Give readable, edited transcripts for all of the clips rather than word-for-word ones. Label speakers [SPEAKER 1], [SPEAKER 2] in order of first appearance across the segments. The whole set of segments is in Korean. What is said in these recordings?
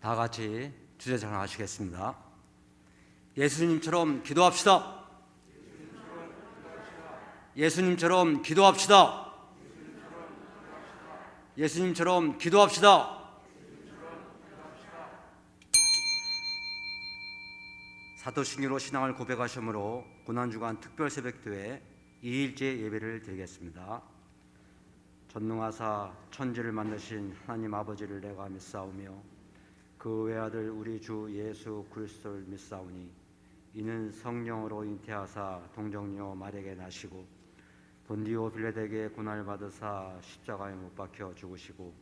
[SPEAKER 1] 다 같이 주제 전하시겠습니다. 예수님처럼 기도합시다. 예수님처럼 기도합시다. 예수님처럼 기도합시다. 사도신경으로 신앙을 고백하심으로 고난주간 특별새벽교회 2일째 예배를 드리겠습니다. 전능하사 천지를 만드신 하나님 아버지를 내가 믿사오며 그 외아들 우리 주 예수 그리스도를 믿사오니 이는 성령으로 잉태하사 동정녀 마리아에게 나시고 본디오 빌라도에게 고난을 받으사 십자가에 못 박혀 죽으시고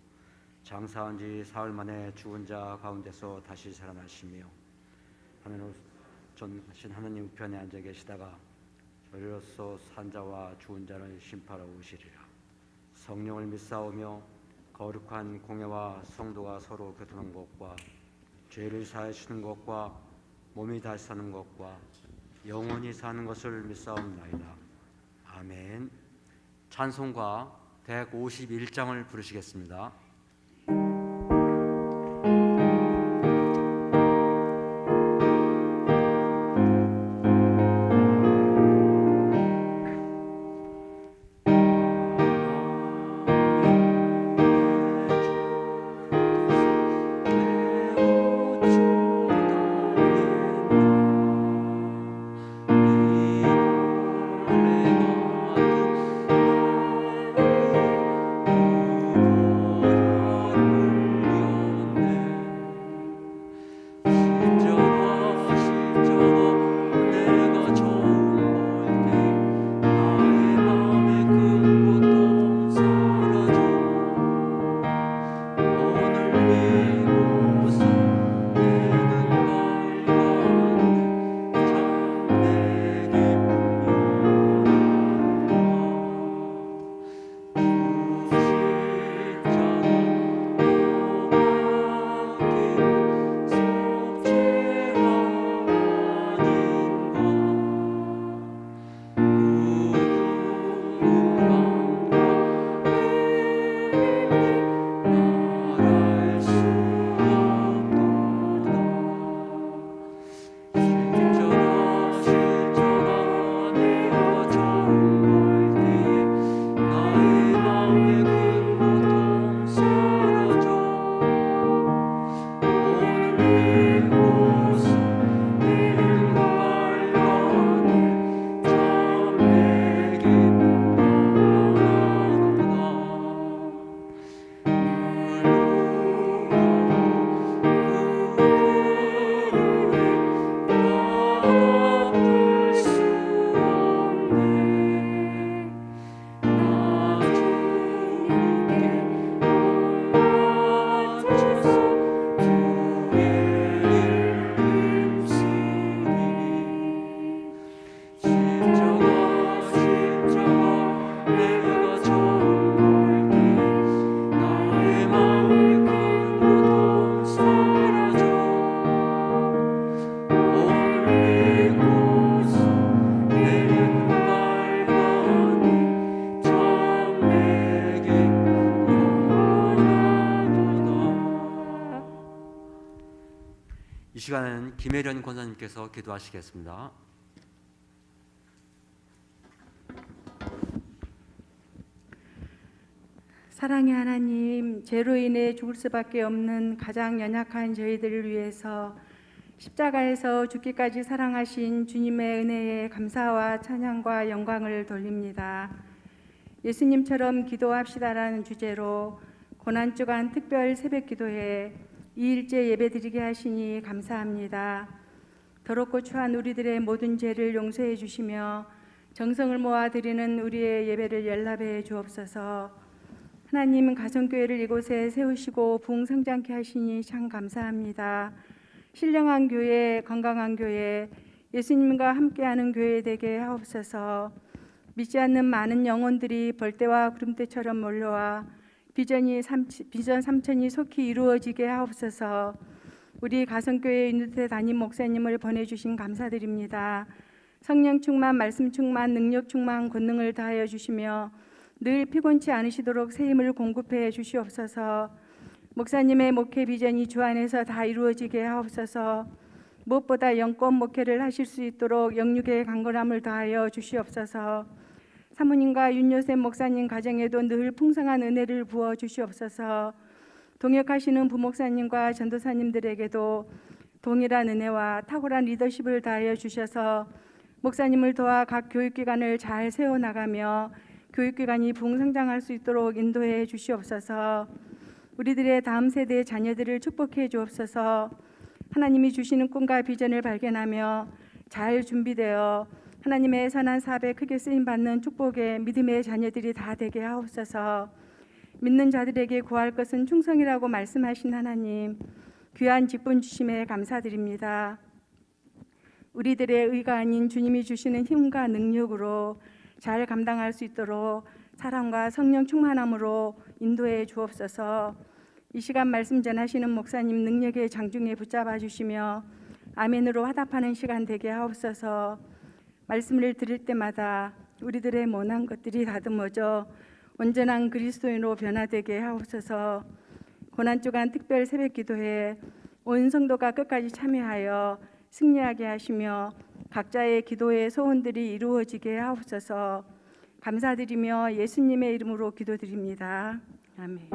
[SPEAKER 1] 장사한 지 사흘 만에 죽은 자 가운데서 다시 살아나시며 하늘로 전하신 하나님 우편에 앉아 계시다가 저리로서 산 자와 죽은 자를 심판하러 오시리라. 성령을 믿사오며 거룩한 공예와 성도가 서로 교통하는 것과 죄를 사해 주는 것과 몸이 다시 사는 것과 영원히 사는 것을 믿사옵나이다. 아멘. 찬송가 151장을 부르시겠습니다. 이 시간에는 김혜련 권사님께서 기도하시겠습니다.
[SPEAKER 2] 사랑의 하나님, 죄로 인해 죽을 수밖에 없는 가장 연약한 저희들을 위해서 십자가에서 죽기까지 사랑하신 주님의 은혜에 감사와 찬양과 영광을 돌립니다. 예수님처럼 기도합시다라는 주제로 고난주간 특별 새벽기도회 2일째 예배드리게 하시니 감사합니다. 더럽고 추한 우리들의 모든 죄를 용서해 주시며 정성을 모아 드리는 우리의 예배를 연락해 주옵소서. 하나님, 가성교회를 이곳에 세우시고 부흥성장케 하시니 참 감사합니다. 신령한 교회, 건강한 교회, 예수님과 함께하는 교회 되게 하옵소서. 믿지 않는 많은 영혼들이 벌떼와 구름대처럼 몰려와 비전 3천이 속히 이루어지게 하옵소서. 우리 가성교회 인도태 담임 목사님을 보내주신 감사드립니다. 성령 충만, 말씀 충만, 능력 충만, 권능을 다하여 주시며 늘 피곤치 않으시도록 새 힘을 공급해 주시옵소서. 목사님의 목회 비전이 주 안에서 다 이루어지게 하옵소서. 무엇보다 영권 목회를 하실 수 있도록 영육의 강건함을 더하여 주시옵소서. 사모님과 윤요셉 목사님 가정에도 늘 풍성한 은혜를 부어 주시옵소서. 동역하시는 부목사님과 전도사님들에게도 동일한 은혜와 탁월한 리더십을 다하여 주셔서 목사님을 도와 각 교육기관을 잘 세워나가며 교육기관이 부흥성장할 수 있도록 인도해 주시옵소서. 우리들의 다음 세대의 자녀들을 축복해 주옵소서. 하나님이 주시는 꿈과 비전을 발견하며 잘 준비되어 하나님의 선한 사업에 크게 쓰임받는 축복의 믿음의 자녀들이 다 되게 하옵소서. 믿는 자들에게 구할 것은 충성이라고 말씀하신 하나님, 귀한 직분 주심에 감사드립니다. 우리들의 의가 아닌 주님이 주시는 힘과 능력으로 잘 감당할 수 있도록 사랑과 성령 충만함으로 인도해 주옵소서. 이 시간 말씀 전하시는 목사님 능력의 장중에 붙잡아 주시며 아멘으로 화답하는 시간 되게 하옵소서. 말씀을 들을 때마다 우리들의 모난 것들이 다듬어져 온전한 그리스도인으로 변화되게 하옵소서. 고난주간 특별 새벽 기도에 온 성도가 끝까지 참여하여 승리하게 하시며 각자의 기도의 소원들이 이루어지게 하옵소서. 감사드리며 예수님의 이름으로 기도드립니다. 아멘.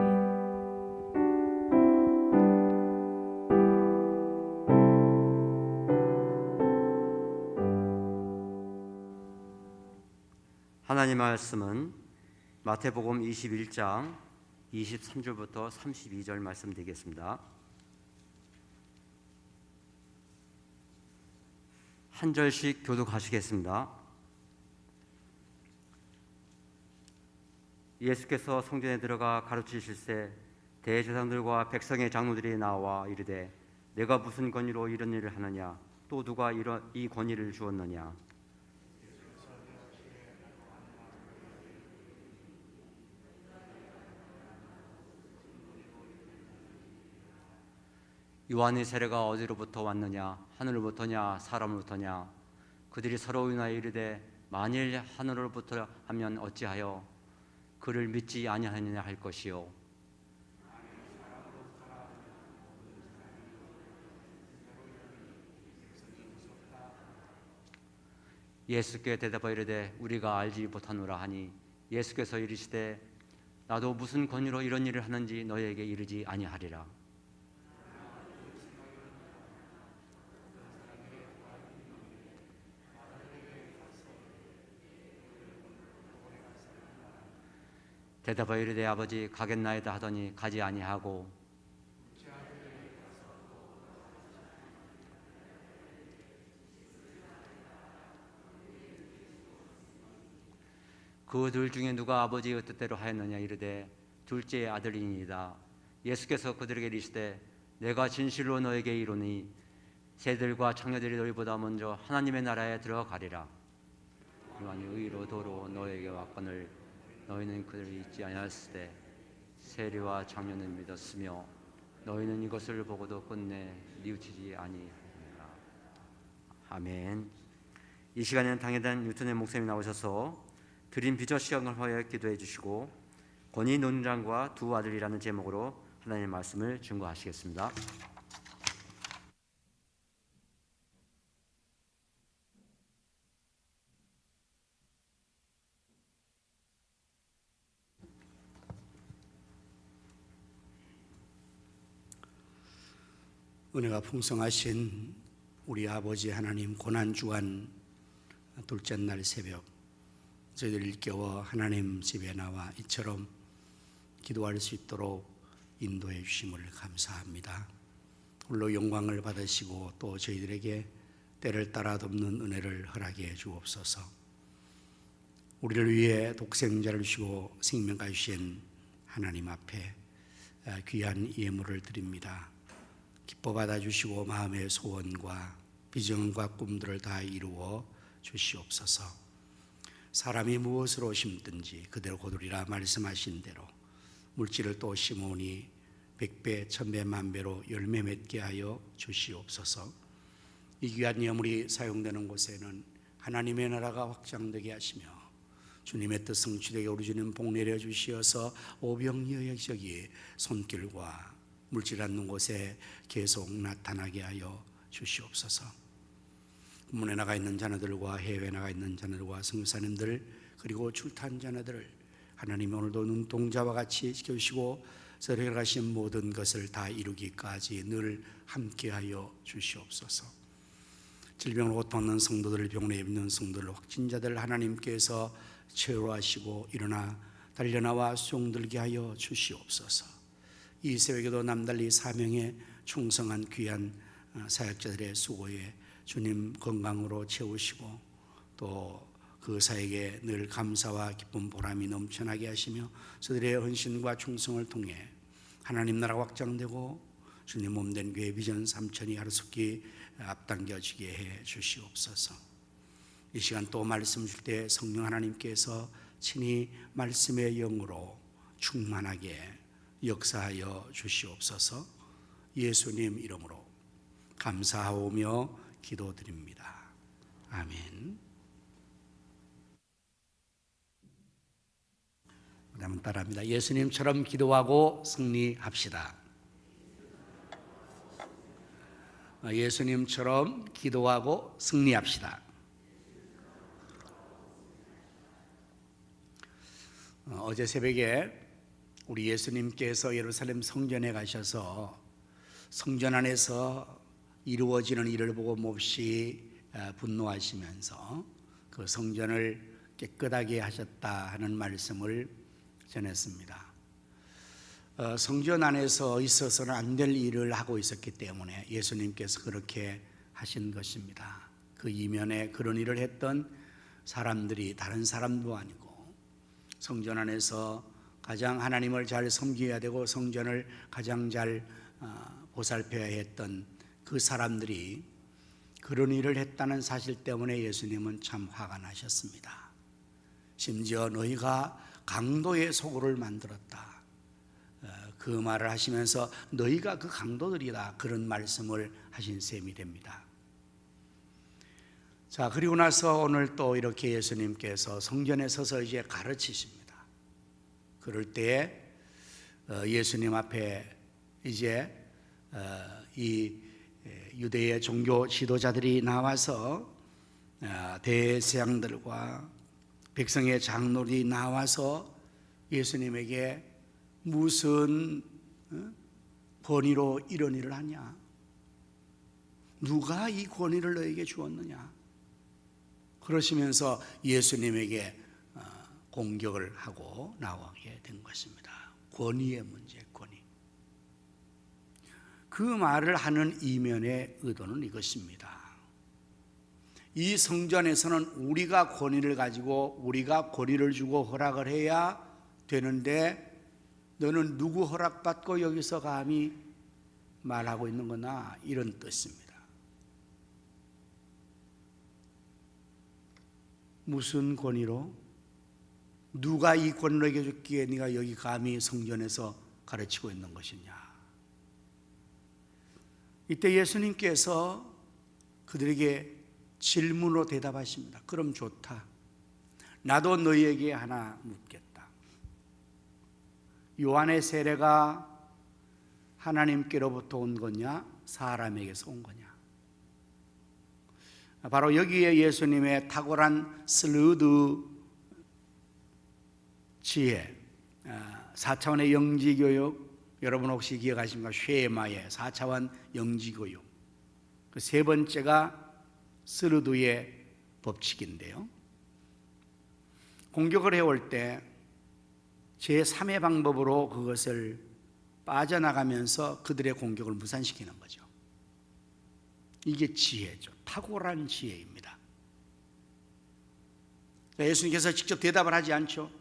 [SPEAKER 1] 하나님 말씀은 마태복음 21장 23절부터 32절 말씀 드리겠습니다. 한 절씩 교독하시겠습니다. 예수께서 성전에 들어가 가르치실새 대제사장들과 백성의 장로들이 나와 이르되 내가 무슨 권위로 이런 일을 하느냐 또 누가 이 권위를 주었느냐. 요한의 세례가 어디로부터 왔느냐 하늘로부터냐 사람으로부터냐. 그들이 서로 인하여 이르되 만일 하늘로부터 하면 어찌하여 그를 믿지 아니하느냐 할 것이요 예수께 대답하여 이르되 우리가 알지 못하노라 하니 예수께서 이르시되 나도 무슨 권위로 이런 일을 하는지 너희에게 이르지 아니하리라. 대답하여 이르되 아버지 가겠나이다 하더니 가지 아니하고 그들 중에 누가 아버지의 뜻대로 하였느냐 이르되 둘째 아들이니이다. 예수께서 그들에게 이르시되 내가 진실로 너에게 이르노니 새들과 창녀들이 너희보다 먼저 하나님의 나라에 들어가리라. 요한이 의로 도로 너에게 왔거늘 너희는 그들을 잊지 아니하였을 때 세리와 장녀는 믿었으며 너희는 이것을 보고도 끝내 뉘우치지 아니하리라. 아멘. 이 시간에는 당회단 유턴의 목사님이 나오셔서 드림 비전 시간을 위하여 기도해 주시고 권위 논장과 두 아들이라는 제목으로 하나님의 말씀을 증거하시겠습니다.
[SPEAKER 3] 은혜가 풍성하신 우리 아버지 하나님, 고난주간 둘째 날 새벽 저희들 일깨워 하나님 집에 나와 이처럼 기도할 수 있도록 인도해 주심을 감사합니다. 홀로 영광을 받으시고 또 저희들에게 때를 따라 돕는 은혜를 허락해 주옵소서. 우리를 위해 독생자를 주시고 생명까지 주신 하나님 앞에 귀한 예물을 드립니다. 기뻐 받아주시고 마음의 소원과 비전과 꿈들을 다 이루어 주시옵소서. 사람이 무엇으로 심든지 그대로 거두리라 말씀하신 대로 물질을 또 심으니 100배, 1000배, 만배로 열매 맺게 하여 주시옵소서. 이 귀한 예물이 사용되는 곳에는 하나님의 나라가 확장되게 하시며 주님의 뜻 성취되게 우리 주님 복 내려 주시어서 오병이어 여기저기 손길과 물질 않는 곳에 계속 나타나게 하여 주시옵소서. 문에 나가 있는 자녀들과 해외에 나가 있는 자녀들과 선교사님들 그리고 출타한 자녀들을 하나님 오늘도 눈동자와 같이 지켜주시고 서로 가신 모든 것을 다 이루기까지 늘 함께하여 주시옵소서. 질병으로 고통하는 성도들, 병원에 입는 성도들, 확진자들 하나님께서 치료하시고 일어나 달려나와 수용들게 하여 주시옵소서. 이 새벽에도 남달리 사명에 충성한 귀한 사역자들의 수고에 주님 건강으로 채우시고 또 그 사역에 늘 감사와 기쁨 보람이 넘쳐나게 하시며 저들의 헌신과 충성을 통해 하나님 나라가 확장되고 주님 몸된 교회 비전 3천이 하루속히 앞당겨지게 해 주시옵소서. 이 시간 또 말씀 줄 때 성령 하나님께서 친히 말씀의 영으로 충만하게 역사하여 주시옵소서. 예수님 이름으로 감사하오며 기도드립니다. 아멘. 그다음은 따라합니다. 예수님처럼 기도하고 승리합시다. 예수님처럼 기도하고 승리합시다. 어제 새벽에 우리 예수님께서 예루살렘 성전에 가셔서 성전 안에서 이루어지는 일을 보고 몹시 분노하시면서 그 성전을 깨끗하게 하셨다 하는 말씀을 전했습니다. 성전 안에서 있어서는 안 될 일을 하고 있었기 때문에 예수님께서 그렇게 하신 것입니다. 그 이면에 그런 일을 했던 사람들이 다른 사람도 아니고 성전 안에서 가장 하나님을 잘 섬겨야 되고 성전을 가장 잘 보살펴야 했던 그 사람들이 그런 일을 했다는 사실 때문에 예수님은 참 화가 나셨습니다. 심지어 너희가 강도의 소굴을 만들었다, 그 말을 하시면서 너희가 그 강도들이다, 그런 말씀을 하신 셈이 됩니다. 자, 그리고 나서 오늘 또 이렇게 예수님께서 성전에 서서 이제 가르치십니다. 그럴 때에 예수님 앞에 이제 이 유대의 종교 지도자들이 나와서 대제사장들과 백성의 장로들이 나와서 예수님에게 무슨 권위로 이런 일을 하냐, 누가 이 권위를 너에게 주었느냐, 그러시면서 예수님에게 공격을 하고 나오게 된 것입니다. 권위의 문제, 권위. 그 말을 하는 이면의 의도는 이것입니다. 이 성전에서는 우리가 권위를 가지고 우리가 권위를 주고 허락을 해야 되는데 너는 누구 허락받고 여기서 감히 말하고 있는 거나, 이런 뜻입니다. 무슨 권위로? 누가 이 권위를 너에게 줬기에 네가 여기 감히 성전에서 가르치고 있는 것이냐. 이때 예수님께서 그들에게 질문으로 대답하십니다. 그럼 좋다. 나도 너희에게 하나 묻겠다. 요한의 세례가 하나님께로부터 온 거냐, 사람에게서 온 거냐? 바로 여기에 예수님의 탁월한 슬루드 지혜, 4차원의 영지교육, 여러분 혹시 기억하십니까? 쉐마의 4차원 영지교육. 그 세 번째가 스르두의 법칙인데요, 공격을 해올 때 제3의 방법으로 그것을 빠져나가면서 그들의 공격을 무산시키는 거죠. 이게 지혜죠. 탁월한 지혜입니다. 예수님께서 직접 대답을 하지 않죠.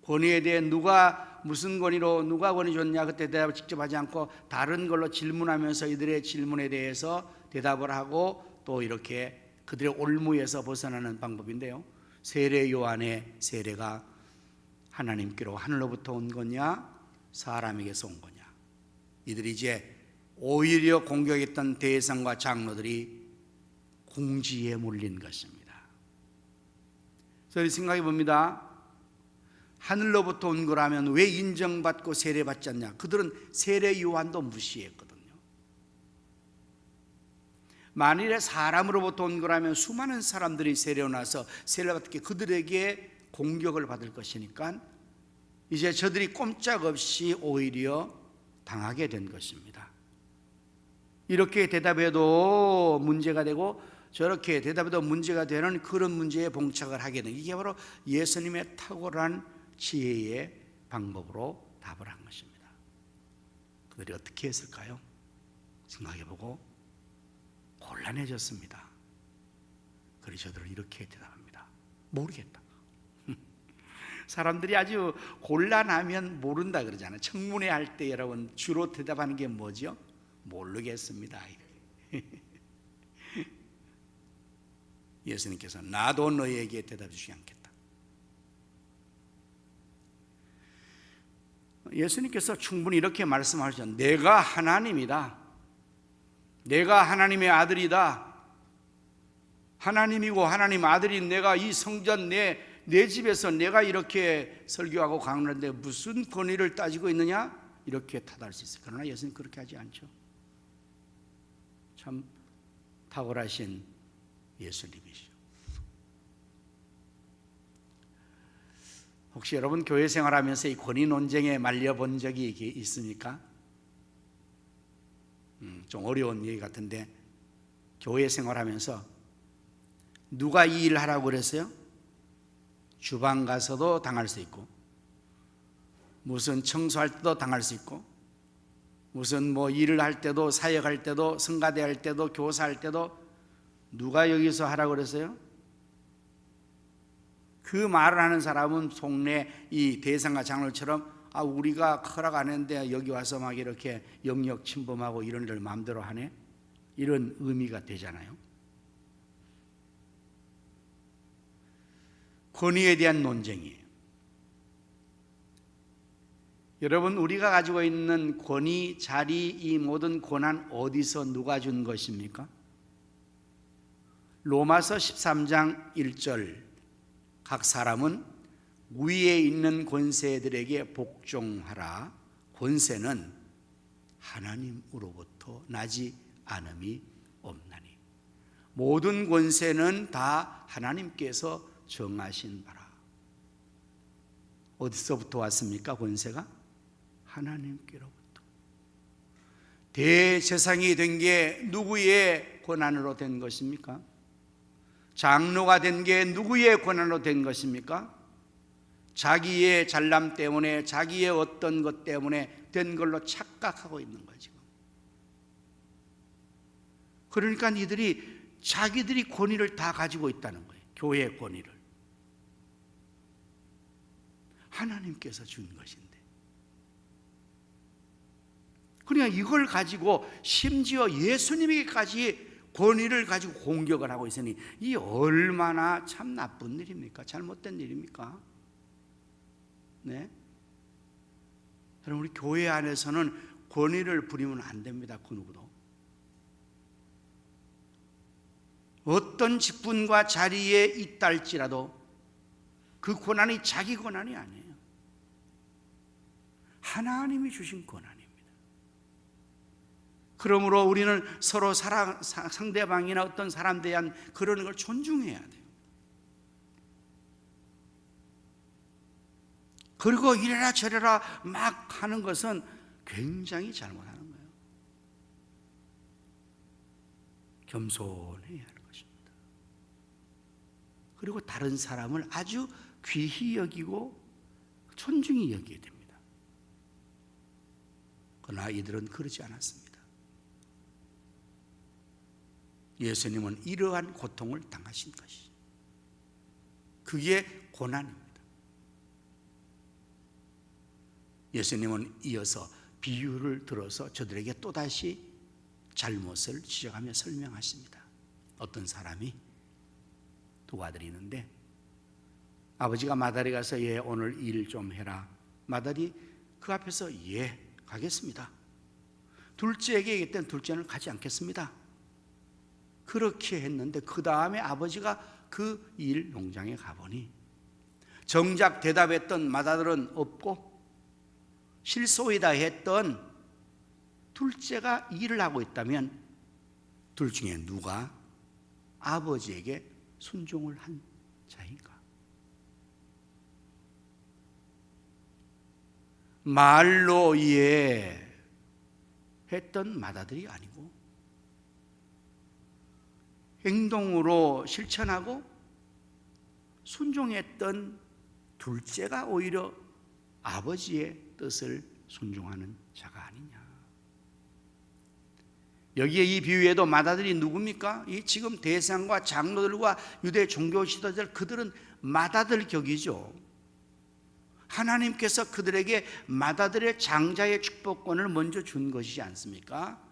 [SPEAKER 3] 권위에 대해 누가 무슨 권위로 누가 권위 줬냐, 그때 대답을 직접 하지 않고 다른 걸로 질문하면서 이들의 질문에 대해서 대답을 하고 또 이렇게 그들의 올무에서 벗어나는 방법인데요, 세례 요한의 세례가 하나님께로 하늘로부터 온 거냐, 사람에게서 온 거냐. 이들이 이제 오히려 공격했던 대상과 장로들이 궁지에 몰린 것입니다. 저희 생각해 봅니다. 하늘로부터 온 거라면 왜 인정받고 세례받지 않냐? 그들은 세례 요한도 무시했거든요. 만일에 사람으로부터 온 거라면 수많은 사람들이 세례로 나서 세례받게 그들에게 공격을 받을 것이니까 이제 저들이 꼼짝없이 오히려 당하게 된 것입니다. 이렇게 대답해도 문제가 되고 저렇게 대답해도 문제가 되는 그런 문제에 봉착을 하게 된, 이게 바로 예수님의 탁월한 지혜의 방법으로 답을 한 것입니다. 그들이 어떻게 했을까요? 생각해보고 곤란해졌습니다. 그래서 저들은 이렇게 대답합니다. 모르겠다. 사람들이 아주 곤란하면 모른다 그러잖아요. 청문회 할 때 여러분 주로 대답하는 게 뭐죠? 모르겠습니다. 예수님께서 나도 너희에게 대답해 주지 않겠다. 예수님께서 충분히 이렇게 말씀하셨죠. 내가 하나님이다. 내가 하나님의 아들이다. 하나님이고 하나님 아들인 내가 이 성전 내 집에서 내가 이렇게 설교하고 강론하는데 무슨 권위를 따지고 있느냐? 이렇게 타달할 수 있어요. 그러나 예수님 그렇게 하지 않죠. 참 탁월하신 예수님이시죠. 혹시 여러분 교회 생활하면서 이 권위 논쟁에 말려본 적이 있습니까? 좀 어려운 얘기 같은데, 교회 생활하면서 누가 이 일을 하라고 그랬어요? 주방 가서도 당할 수 있고, 무슨 청소할 때도 당할 수 있고, 무슨 뭐 일을 할 때도, 사역할 때도, 성가대 할 때도, 교사할 때도 누가 여기서 하라고 그랬어요? 그 말을 하는 사람은 속내 이 대상과 장로처럼 우리가 허락 안 했는데 여기 와서 막 이렇게 영역 침범하고 이런 일을 마음대로 하네? 이런 의미가 되잖아요. 권위에 대한 논쟁이에요. 여러분, 우리가 가지고 있는 권위, 자리, 이 모든 권한 어디서 누가 준 것입니까? 로마서 13장 1절, 각 사람은 위에 있는 권세들에게 복종하라. 권세는 하나님으로부터 나지 않음이 없나니. 모든 권세는 다 하나님께서 정하신 바라. 어디서부터 왔습니까? 권세가 하나님께로부터. 대제사장이 된 게 누구의 권한으로 된 것입니까? 장로가 된 게 누구의 권한으로 된 것입니까? 자기의 잘남 때문에, 자기의 어떤 것 때문에 된 걸로 착각하고 있는 거죠. 그러니까 이들이 자기들이 권위를 다 가지고 있다는 거예요. 교회의 권위를 하나님께서 준 것인데, 그러니까 이걸 가지고 심지어 예수님에게까지 권위를 가지고 공격을 하고 있으니 이 얼마나 참 나쁜 일입니까? 잘못된 일입니까? 네? 여러분, 우리 교회 안에서는 권위를 부리면 안 됩니다. 그 누구도. 어떤 직분과 자리에 있다 할지라도 그 권한이 자기 권한이 아니에요. 하나님이 주신 권한입니다. 그러므로 우리는 서로 상대방이나 어떤 사람에 대한 그런 걸 존중해야 돼요. 그리고 이래라 저래라 막 하는 것은 굉장히 잘못하는 거예요. 겸손해야 하는 것입니다. 그리고 다른 사람을 아주 귀히 여기고 존중히 여기게 됩니다. 그러나 이들은 그러지 않았습니다. 예수님은 이러한 고통을 당하신 것이죠. 그게 고난입니다. 예수님은 이어서 비유를 들어서 저들에게 또다시 잘못을 지적하며 설명하십니다. 어떤 사람이 두 아들이 있는데 아버지가 마다리 가서 예 오늘 일 좀 해라. 마다리 그 앞에서 예 가겠습니다. 둘째에게 얘기했더니 둘째는 가지 않겠습니다. 그렇게 했는데 그 다음에 아버지가 그 일 농장에 가보니 정작 대답했던 맏아들은 없고 실소이다 했던 둘째가 일을 하고 있다면 둘 중에 누가 아버지에게 순종을 한 자인가? 말로 이해했던 맏아들이 아니고 행동으로 실천하고 순종했던 둘째가 오히려 아버지의 뜻을 순종하는 자가 아니냐. 여기에 이 비유에도 맏아들이 누굽니까? 이 지금 대상과 장로들과 유대 종교 지도자들, 그들은 맏아들 격이죠. 하나님께서 그들에게 맏아들의 장자의 축복권을 먼저 준 것이지 않습니까?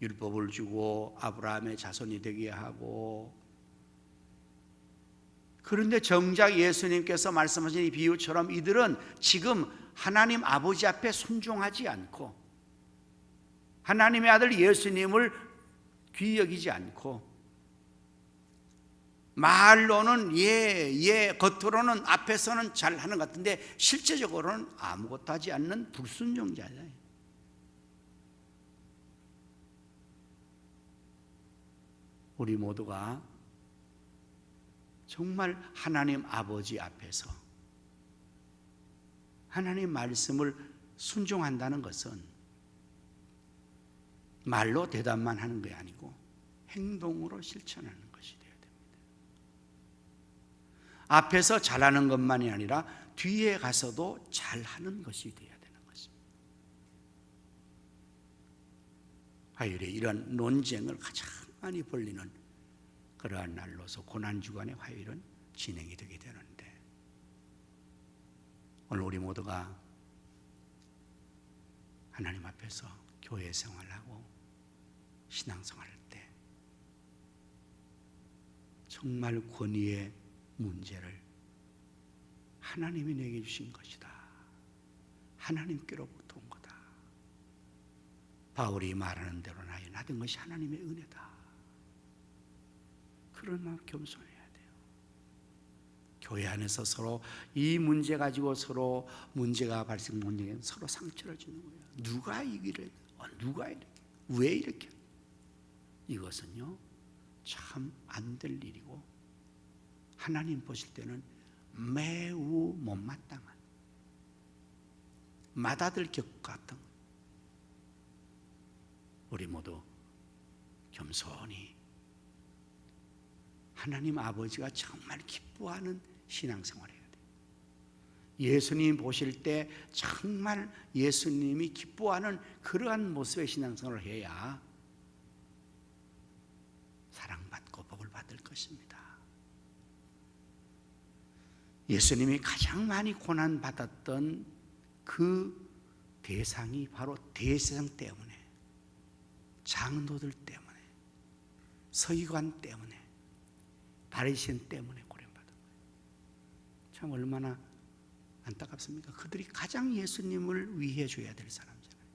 [SPEAKER 3] 율법을 주고 아브라함의 자손이 되게 하고. 그런데 정작 예수님께서 말씀하신 이 비유처럼 이들은 지금 하나님 아버지 앞에 순종하지 않고 하나님의 아들 예수님을 귀히 여기지 않고 말로는 겉으로는 앞에서는 잘하는 것 같은데 실제적으로는 아무것도 하지 않는 불순종자예요. 우리 모두가 정말 하나님 아버지 앞에서 하나님 말씀을 순종한다는 것은 말로 대답만 하는 게 아니고 행동으로 실천하는 것이 되어야 됩니다. 앞에서 잘하는 것만이 아니라 뒤에 가서도 잘하는 것이 되어야 되는 것입니다. 화요일에 이런 논쟁을 가장 많이 벌리는 그러한 날로서 고난주간의 화요일은 진행이 되게 되는데, 오늘 우리 모두가 하나님 앞에서 교회 생활하고 신앙생활할 때 정말 권위의 문제를 하나님이 내게 주신 것이다, 하나님께로부터 온 거다, 바울이 말하는 대로 나의 나된 것이 하나님의 은혜다, 그런 마음 겸손해야 돼요. 교회 안에서 서로 이 문제 가지고 서로 문제가 발생되면 서로 상처를 주는 거예요. 누가 이기를, 누가 이렇게, 왜 이렇게? 이것은요 참 안 될 일이고 하나님 보실 때는 매우 못마땅한 맏아들 격 같은, 우리 모두 겸손히 하나님 아버지가 정말 기뻐하는 신앙생활을 해야 돼요. 예수님 보실 때 정말 예수님이 기뻐하는 그러한 모습의 신앙생활을 해야 사랑받고 복을 받을 것입니다. 예수님이 가장 많이 고난받았던 그 대상이 바로 대제사장 때문에, 장로들 때문에, 서기관 때문에, 바리새인 때문에 고난받은 거예요. 참 얼마나 안타깝습니까? 그들이 가장 예수님을 위해 줘야 될 사람이잖아요.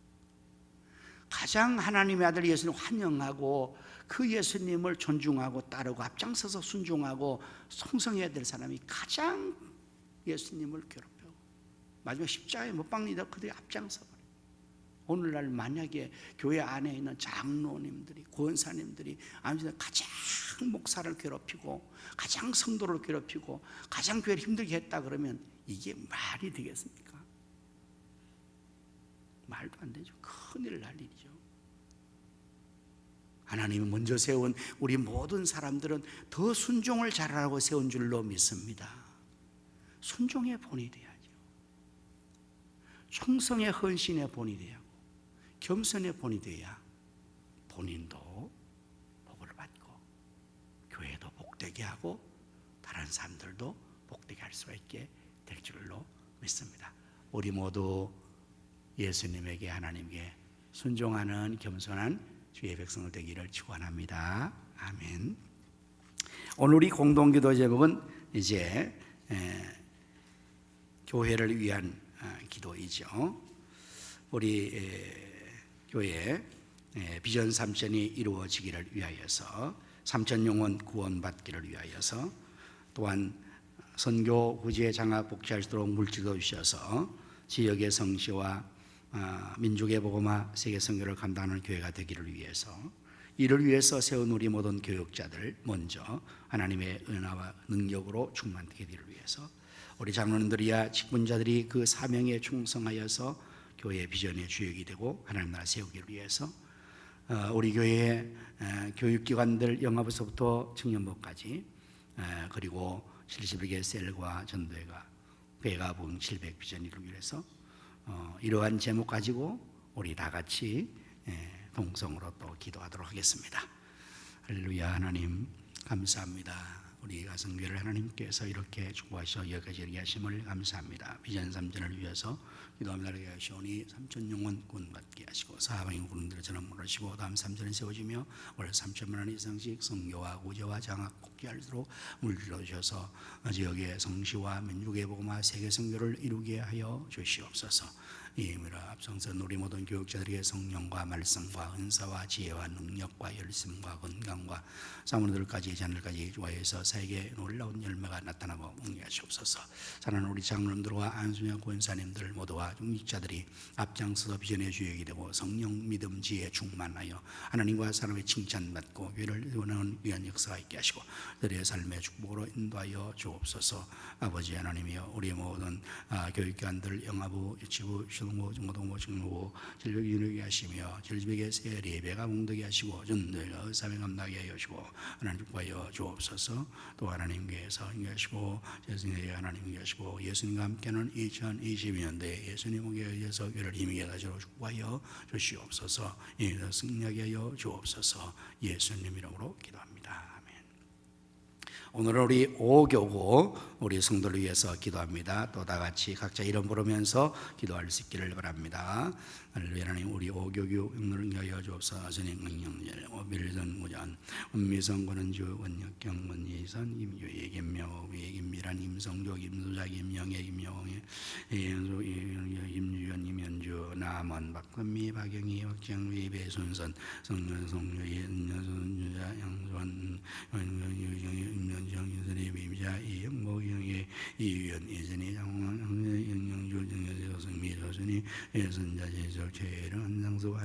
[SPEAKER 3] 가장 하나님의 아들 예수님을 환영하고 그 예수님을 존중하고 따르고 앞장서서 순종하고 송성해야 될 사람이 가장 예수님을 괴롭히고 마지막 십자가에 못 박리다 그들이 앞장서 버려요. 오늘날 만약에 교회 안에 있는 장로님들이, 권사님들이 아무튼 가장 목사를 괴롭히고 가장 성도를 괴롭히고 가장 교회를 힘들게 했다 그러면 이게 말이 되겠습니까? 말도 안 되죠. 큰일 날 일이죠. 하나님이 먼저 세운 우리 모든 사람들은 더 순종을 잘하라고 세운 줄로 믿습니다. 순종의 본이 돼야죠. 충성의 헌신의 본이 돼야 하고 겸손의 본이 돼야 본인도 복을 받고 교회도 복되게 하고 다른 사람들도 복되게 할 수 있게 될 줄로 믿습니다. 우리 모두 예수님에게, 하나님께 순종하는 겸손한 주의 백성을 되기를 축원합니다. 아멘. 오늘 우리 공동기도 제목은 이제 교회를 위한 기도이죠. 우리 교회 비전 3전이 이루어지기를 위하여서, 3천 영혼 구원받기를 위하여서, 또한 선교 구제 장학 복지할 수 있도록 물질도 주셔서 지역의 성시와 민족의 복음화 세계 선교를 감당하는 교회가 되기를 위해서, 이를 위해서 세운 우리 모든 교육자들 먼저 하나님의 은혜와 능력으로 충만되게 되기를 위해서, 우리 장로님들이야 직분자들이 그 사명에 충성하여서 교회의 비전의 주역이 되고 하나님 나라 세우기를 위해서, 우리 교회의 교육기관들 영아부서부터 청년부까지, 그리고 70개 셀과 전도회가 배가 부흥 700 비전을 위해서 이러한 제목 가지고 우리 다 같이 동성으로 또 기도하도록 하겠습니다. 할렐루야. 하나님 감사합니다. 우리 가정교회를 하나님께서 이렇게 축복하셔 여기까지 이르게 하심을 감사합니다. 비전 3전을 위해서 기도합니다. 이렇게 하시오니 3천 영혼 구원받게 하시고 사방의 군들을 전원 물으시고 다음 3전을 세워지며 월 3천만 원 이상씩 성교와 구제와 장학 복귀할수록 물질러 주셔서 지역의 성시와 민족의 복음화 세계 선교를 이루게 하여 주시옵소서. 이 의미로 앞서선 우리 모든 교육자들에게 성령과 말씀과 은사와 지혜와 능력과 열심과 건강과 사모들까지 자녀들까지 좋아해서 세계에 놀라운 열매가 나타나고 응해 하시옵소서. 사랑하는 우리 장로님들과 안수녀 권사님들 모두와 중직자들이 앞장서서 비전의 주역이 되고 성령 믿음 지혜 충만하여 하나님과 사람의 칭찬받고 교회를 세우는 위한 역사가 있게 하시고 그들의 삶의 축복으로 인도하여 주옵소서. 아버지 하나님이여, 우리 모든 교육기관들 영아부 유치부 중고, 중고등부, 중고부 질병 이루게 하시며 질병의 새 예배가 몽되게 하시고 전도회가 의사명 감당하게 하여 주시고 하나님 축복하여 주옵소서. 또 하나님께서 인하시고 예수님께 하나님 인하시고 예수님과 함께하는 2022년도에 예수님 오게 하여서 교회를 힘있게 가지고 축복하여 주시옵소서. 예수 승리하게 하여 주옵소서. 예수님 이름으로 기도합니다. 오늘은 우리 5교구 우리 성도를 위해서 기도합니다. 또 다 같이 각자 이름 부르면서 기도할 수 있기를 바랍니다. 할렐루야. 하나님, 우리 5교구 영혼을 위하여 주옵소서. 주님 능력열 오빌전 무전 은미성 권은주 원역경 원예선 임유예 김명 예김미란 임성조 김수자 김영애 김영애 예연수 임유연 임현주 남원 박건미 박영희 박정위 배순선 성년 성유예 은여순 양수원 정인선의 비자 이영모 영의 이유연 예전의 장원 영영주 정여성미 조선이 예선자 제적 최애를 한상수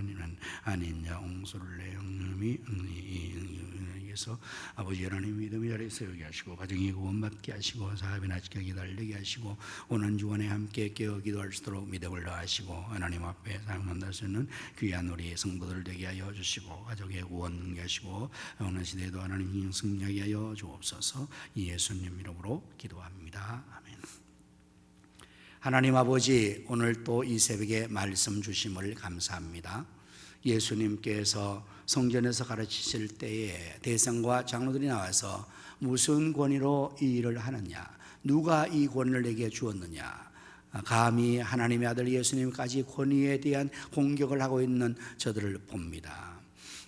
[SPEAKER 3] 아닌자 옹수를 내영념이 응이에서 아버지 하나님 믿음의 자리에 세우게 하시고 가정이 구원받게 하시고 사업이나 직장이 달리게 하시고 오는 주간에 함께 깨어 기도할 수 있도록 믿음을 더하시고 하나님 앞에 사용한다 수 있는 귀한 우리 성도들 되게 하여 주시고 가족의 구원 능게 하시고 오는 시대에도 하나님 승리하게 하여 주옵소서. 예수님 이름으로 기도합니다. 아멘. 하나님 아버지, 오늘 또 이 새벽에 말씀 주심을 감사합니다. 예수님께서 성전에서 가르치실 때에 대성과 장로들이 나와서 무슨 권위로 이 일을 하느냐, 누가 이 권위를 내게 주었느냐, 감히 하나님의 아들 예수님까지 권위에 대한 공격을 하고 있는 저들을 봅니다.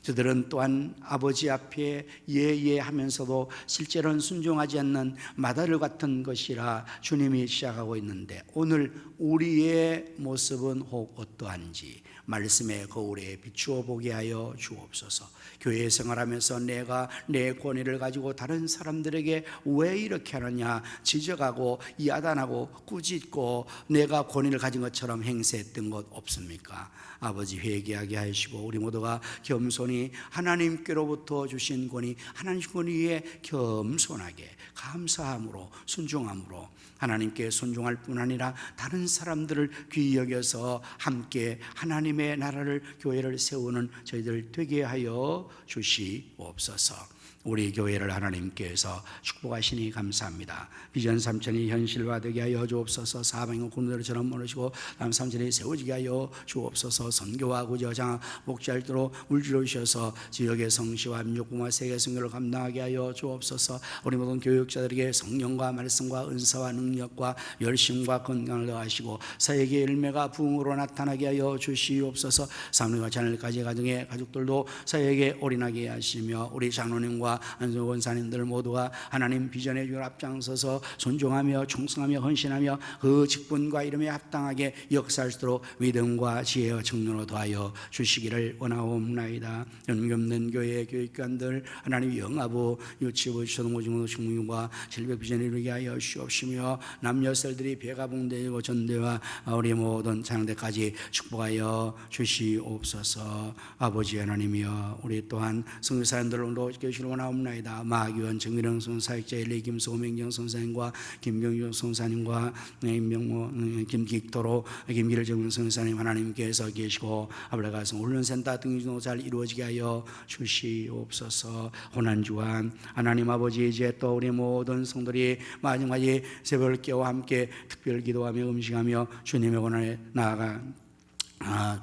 [SPEAKER 3] 저들은 또한 아버지 앞에 예하면서도 실제로는 순종하지 않는 마다를 같은 것이라 주님이 시작하고 있는데, 오늘 우리의 모습은 혹 어떠한지 말씀의 거울에 비추어 보게 하여 주옵소서. 교회 생활하면서 내가 내 권위를 가지고 다른 사람들에게 왜 이렇게 하느냐 지적하고 야단하고 꾸짖고 내가 권위를 가진 것처럼 행세했던 것 없습니까? 아버지, 회개하게 하시고 우리 모두가 겸손히 하나님께로부터 주신 권위, 하나님 권위에 겸손하게 감사함으로 순종함으로 하나님께 순종할 뿐 아니라 다른 사람들을 귀히 여겨서 함께 하나님의 나라를, 교회를 세우는 저희들 되게 하여 주시옵소서. 우리 교회를 하나님께서 축복하시니 감사합니다. 비전 3천이 현실화되게 하여 주옵소서. 사방의 군대들처럼 모르시고 다음 3천이 세워지게 하여 주옵소서. 선교와 구제와 장학 복지할도록 물질을 주셔서 지역의 성시와 민족구와 세계 선교를 감당하게 하여 주옵소서. 우리 모든 교육자들에게 성령과 말씀과 은사와 능력과 열심과 건강을 더하시고 사역의 열매가 부흥으로 나타나게 하여 주시옵소서. 사모님과 자녀까지 가정의 가족들도 사역에 올인하게 하시며 우리 장로님과 안수 권사님들 모두가 하나님 비전의 주를 앞장서서 존중하며 충성하며 헌신하며 그 직분과 이름에 합당하게 역사할 수 있도록 믿음과 지혜와 성령으로 더하여 주시기를 원하옵나이다. 연금된 교회 교육관들 하나님 영아부 유치부 초등고등부 중등부와 실백 비전을 이루게 하여 주옵시며 남녀설들이 배가 봉되고 전대와 우리 모든 장대까지 축복하여 주시옵소서. 아버지 하나님이여 우리 또한 성교사님들로 계시기를 원하옵나이다. 마귀원 정미령 선사역자 엘리 김소호 맹정 선사님과 김경주 선사님과 김기도로 김기를 정명 선사님 하나님께서 계시고 아브라가 훈련센터 등도 잘 이루어지게 하여 주시옵소서. 고난주간 하나님 아버지 이제 또 우리 모든 성도들이 마지막에 새벽을 깨워 함께 특별 기도하며 음식하며 주님의 권한에 나아가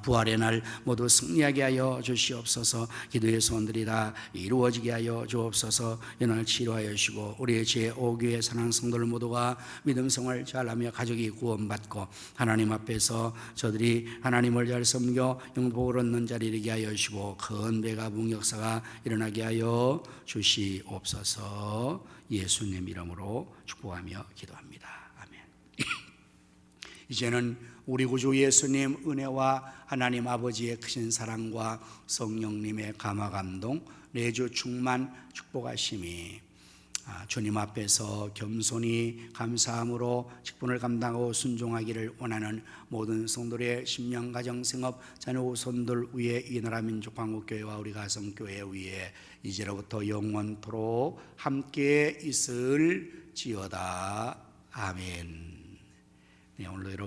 [SPEAKER 3] 부활의 날 모두 승리하게 하여 주시옵소서. 기도의 소원들이 다 이루어지게 하여 주옵소서. 이날 치료하여 주시고 우리의 제5교회 사랑 성도들 모두가 믿음 생활 잘하며 가족이 구원받고 하나님 앞에서 저들이 하나님을 잘 섬겨 영복을 얻는 자리에 이르게 하여 주시고 큰 배가 부흥역사가 일어나게 하여 주시옵소서. 예수님 이름으로 축복하며 기도합니다. 아멘. 이제는 우리 구주 예수님 은혜와 하나님 아버지의 크신 사랑과 성령님의 감화 감동 내주 충만 축복하심이 주님 앞에서 겸손히 감사함으로 직분을 감당하고 순종하기를 원하는 모든 성도의 심령 가정 생업 자녀 후손들 위에 이 나라 민족 한국교회와 우리 가성교회 위에 이제로부터 영원토록 함께 있을지어다. 아멘. 네, 오늘도 여러분